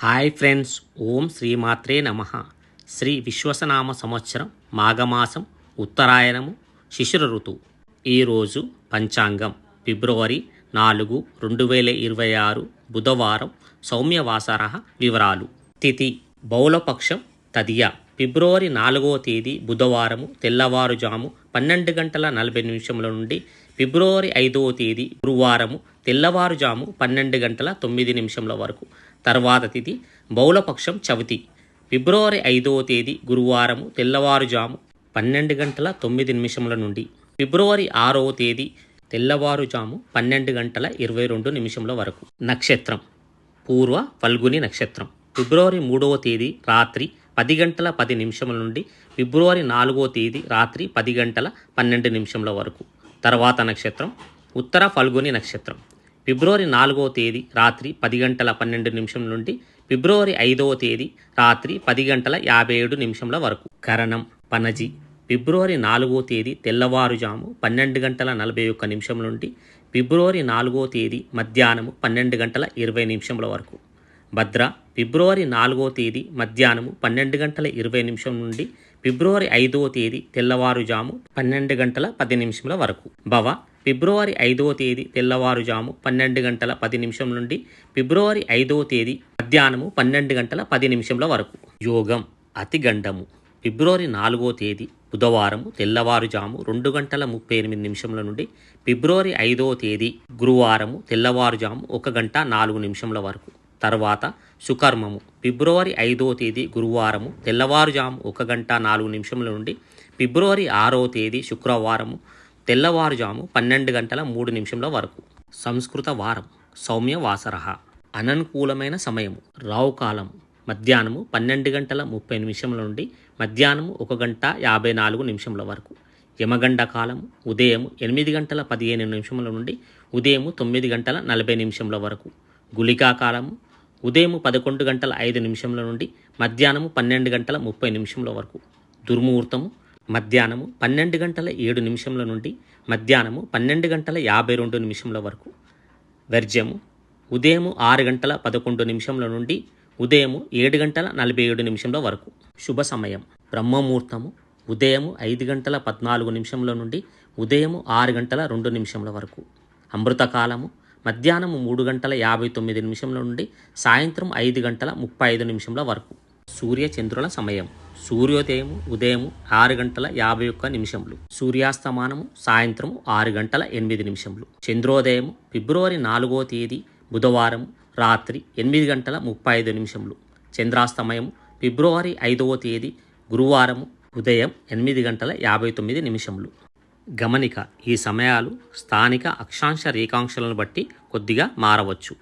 Hi friends, ఓం శ్రీమాత్రే నమః. శ్రీ విశ్వసనామ సంవత్సరం మాఘమాసం ఉత్తరాయణము శిశిర ఋతువు. ఈరోజు పంచాంగం ఫిబ్రవరి 4, 2026 బుధవారం. సౌమ్యవాసర వివరాలు. తిథి బౌలపక్షం తదియ. ఫిబ్రవరి 4వ తేదీ బుధవారము తెల్లవారుజాము 12:40 నుండి ఫిబ్రవరి 5వ తేదీ గురువారము తెల్లవారుజాము 12:09 వరకు. తర్వాత తిథి బౌలపక్షం చవితి. ఫిబ్రవరి 5వ తేదీ గురువారము తెల్లవారుజాము 12:09 నుండి ఫిబ్రవరి 6వ తేదీ తెల్లవారుజాము 12:22 వరకు. నక్షత్రం పూర్వ ఫల్గుని నక్షత్రం. ఫిబ్రవరి 3వ తేదీ రాత్రి 10:10 నుండి ఫిబ్రవరి 4వ తేదీ రాత్రి 10:12 వరకు. తర్వాత నక్షత్రం ఉత్తర ఫల్గుని నక్షత్రం. ఫిబ్రవరి 4వ తేదీ రాత్రి 10:12 నుండి ఫిబ్రవరి 5వ తేదీ రాత్రి 10:57 వరకు. కరణం పనజి. ఫిబ్రవరి 4వ తేదీ తెల్లవారుజాము 12:41 నుండి ఫిబ్రవరి 4వ తేదీ మధ్యాహ్నము 12:20 వరకు. భద్ర. ఫిబ్రవరి 4వ తేదీ మధ్యాహ్నము 12:20 నుండి ఫిబ్రవరి 5వ తేదీ తెల్లవారుజాము 12:10 వరకు. భవ. ఫిబ్రవరి 5వ తేదీ తెల్లవారుజాము 12:10 నుండి ఫిబ్రవరి 5వ తేదీ మధ్యాహ్నము 12:10 వరకు. యోగం అతిగండము. ఫిబ్రవరి 4వ తేదీ బుధవారము తెల్లవారుజాము 2:38 నుండి ఫిబ్రవరి 5వ తేదీ గురువారము తెల్లవారుజాము 1:04 వరకు. తర్వాత సుకర్మము. ఫిబ్రవరి 5వ తేదీ గురువారము తెల్లవారుజాము 1:04 నుండి ఫిబ్రవరి 6వ తేదీ శుక్రవారము తెల్లవారుజాము 12:03 వరకు. సంస్కృత వారం సౌమ్యవాసర. అననుకూలమైన సమయము రావుకాలం మధ్యాహ్నము 12:30 నుండి మధ్యాహ్నము 1:54 వరకు. యమగండ కాలము ఉదయం 8:15 నుండి ఉదయం 9:40 వరకు. గుళికా కాలము ఉదయం 11:05 నుండి మధ్యాహ్నము 12:30 వరకు. దుర్ముహూర్తము మధ్యాహ్నము 12:07 నుండి మధ్యాహ్నము 12:52 వరకు. వర్జ్యము ఉదయం 6:11 నుండి ఉదయం 7:47 వరకు. శుభ సమయం బ్రహ్మముహూర్తము ఉదయం 5:14 నుండి ఉదయం 6:02 వరకు. అమృతకాలము మధ్యాహ్నం 3:59 నుండి సాయంత్రం 5:35 వరకు. సూర్య చంద్రుల సమయం సూర్యోదయం ఉదయం 6:51. సూర్యాస్తమానము సాయంత్రం 6:08. చంద్రోదయం ఫిబ్రవరి 4వ తేదీ బుధవారం రాత్రి 8:35. చంద్రాస్తమయం ఫిబ్రవరి 5వ తేదీ గురువారం ఉదయం 8:59. గమనిక: ఈ సమయాలు స్థానిక అక్షాంశ రేఖాంశాలను బట్టి కొద్దిగా మారవచ్చు.